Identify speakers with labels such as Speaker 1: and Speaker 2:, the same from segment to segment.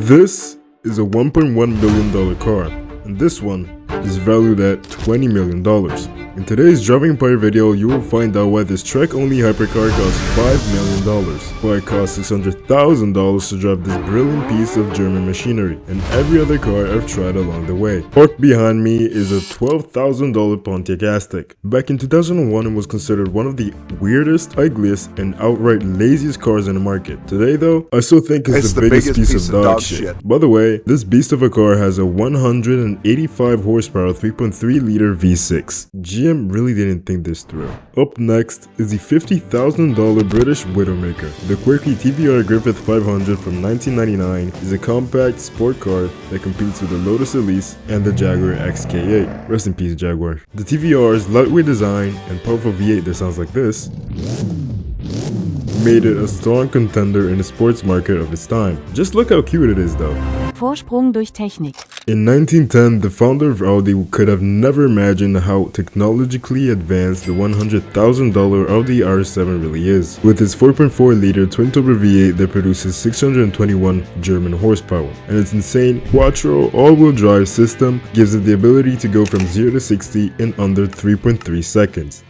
Speaker 1: This is a $1.1 million car, and this one is valued at $20 million. In today's Driving Empire video, you will find out why this track-only hypercar costs $5 million, why it costs $600,000 to drive this brilliant piece of German machinery, and every other car I've tried along the way. Parked behind me is a $12,000 Pontiac Aztek. Back in 2001, it was considered one of the weirdest, ugliest, and outright laziest cars in the market. Today though, I still think it's the biggest piece of dog shit. By the way, this beast of a car has a 185 horsepower 3.3 liter V6. GM really didn't think this through. Up next is the $50,000 British Widowmaker. The quirky TVR Griffith 500 from 1999 is a compact sport car that competes with the Lotus Elise and the Jaguar XK8. Rest in peace, Jaguar. The TVR's lightweight design and powerful V8 that sounds like this made it a strong contender in the sports market of its time. Just look how cute it is though.
Speaker 2: Vorsprung durch Technik.
Speaker 1: In 1910, the founder of Audi could have never imagined how technologically advanced the $100,000 Audi R7 really is. With its 4.4-liter twin-turbo V8 that produces 621 German horsepower, and its insane quattro all-wheel drive system gives it the ability to go from 0 to 60 in under 3.3 seconds.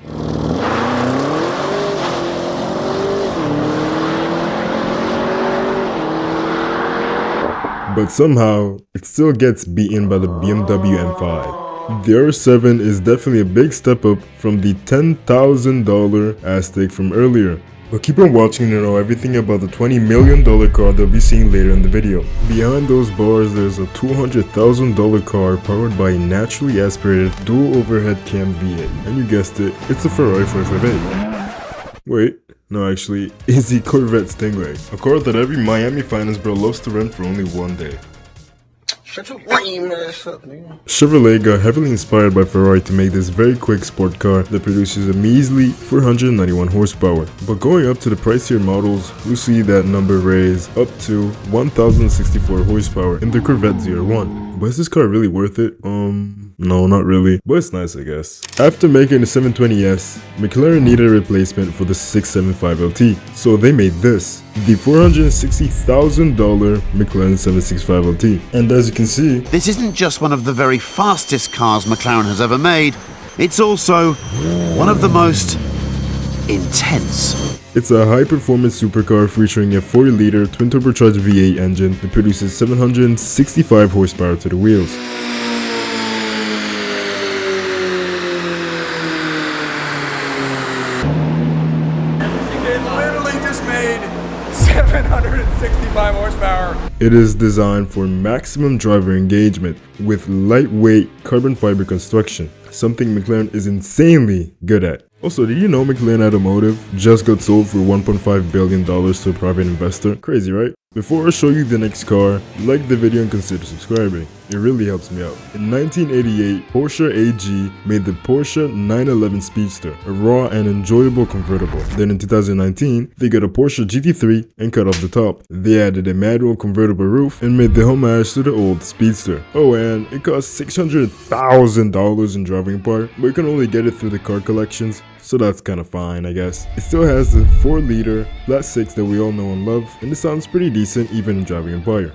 Speaker 1: But somehow, it still gets beaten by the BMW M5. The R7 is definitely a big step up from the $10,000 Aztek from earlier. But keep on watching to know everything about the $20 million car they'll be seeing later in the video. Behind those bars, there's a $200,000 car powered by a naturally aspirated dual overhead cam V8. And you guessed it, it's a Ferrari 458. Wait. No, actually, it's the Corvette Stingray, a car that every Miami finance bro loves to rent for only one day.
Speaker 3: Shut your lame ass up, nigga.
Speaker 1: Chevrolet got heavily inspired by Ferrari to make this very quick sport car that produces a measly 491 horsepower. But going up to the pricier models, we see that number raise up to 1064 horsepower in the Corvette ZR1. But is this car really worth it? No, not really, but it's nice I guess. After making the 720S, McLaren needed a replacement for the 675 LT, so they made this, the $460,000 McLaren 765 LT. And as you can see,
Speaker 4: this isn't just one of the very fastest cars McLaren has ever made, it's also one of the most intense.
Speaker 1: It's a high-performance supercar featuring a 40-liter twin-turbocharged V8 engine that produces 765 horsepower to the wheels.
Speaker 5: It literally just made 765 horsepower.
Speaker 1: It is designed for maximum driver engagement with lightweight carbon fiber construction, something McLaren is insanely good at. Also, did you know McLaren Automotive just got sold for $1.5 billion to a private investor? Crazy, right? Before I show you the next car, like the video and consider subscribing. It really helps me out. In 1988, Porsche AG made the Porsche 911 Speedster, a raw and enjoyable convertible. Then in 2019, they got a Porsche GT3 and cut off the top. They added a manual convertible roof and made the homage to the old Speedster. Oh, and it costs $600,000 in driving part, but you can only get it through the car collections. So that's kinda fine, I guess. It still has the 4-liter flat 6 that we all know and love, and it sounds pretty decent even in Driving Empire.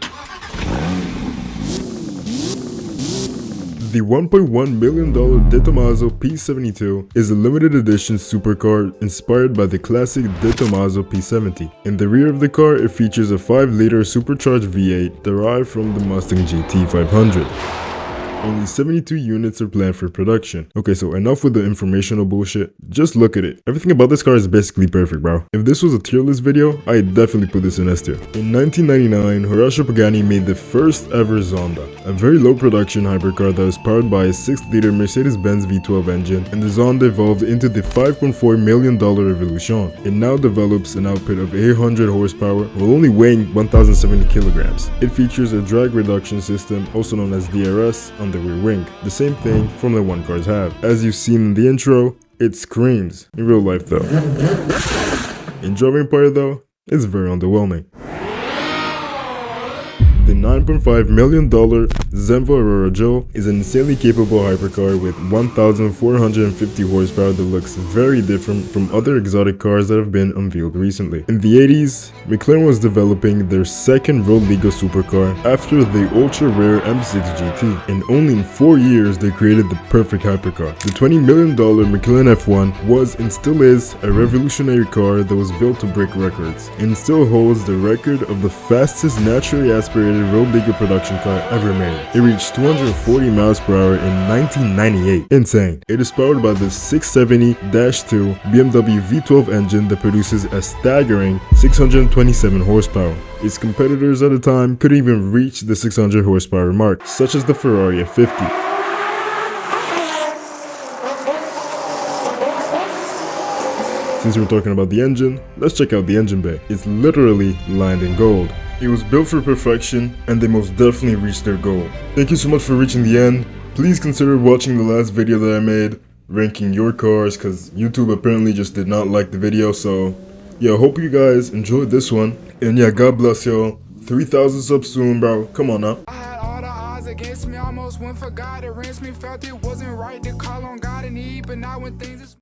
Speaker 1: The $1.1 million De Tomaso P72 is a limited edition supercar inspired by the classic De Tomaso P70. In the rear of the car, it features a 5-liter supercharged V8 derived from the Mustang GT 500. Only 72 units are planned for production. Okay, so enough with the informational bullshit. Just look at it. Everything about this car is basically perfect, bro. If this was a tier list video, I'd definitely put this in S tier. In 1999, Horacio Pagani made the first ever Zonda, a very low production hypercar that was powered by a 6-liter Mercedes-Benz V12 engine, and the Zonda evolved into the $5.4 million Revolution. It now develops an output of 800 horsepower while only weighing 1,070 kilograms. It features a drag reduction system, also known as DRS, on the rear wing, the same thing Formula 1 cars have. As you've seen in the intro, it screams. In real life though. In Driving Empire though, it's very underwhelming. The The $9.5 million Zenvo Aurora Joe is an insanely capable hypercar with 1,450 horsepower that looks very different from other exotic cars that have been unveiled recently. In the 80s, McLaren was developing their second Road Legal supercar after the ultra-rare M6 GT, and only in 4 years they created the perfect hypercar. The $20 million McLaren F1 was and still is a revolutionary car that was built to break records, and still holds the record of the fastest naturally aspirated road legal production car ever made. It reached 240 miles per hour in 1998. Insane. It is powered by the 670-2 BMW V12 engine that produces a staggering 627 horsepower. Its competitors at the time couldn't even reach the 600 horsepower mark, such as the Ferrari F50. Since we're talking about the engine, let's check out the engine bay. It's literally lined in gold. It was built for perfection, and they most definitely reached their goal. Thank you so much for reaching the end. Please consider watching the last video that I made, ranking your cars, because YouTube apparently just did not like the video. So yeah, I hope you guys enjoyed this one. And yeah, God bless y'all. 3,000 subs soon, bro. Come on now.
Speaker 6: I had all the odds against me, almost went for God to rinse me. Felt it wasn't right to call on God and Eve, but now when things is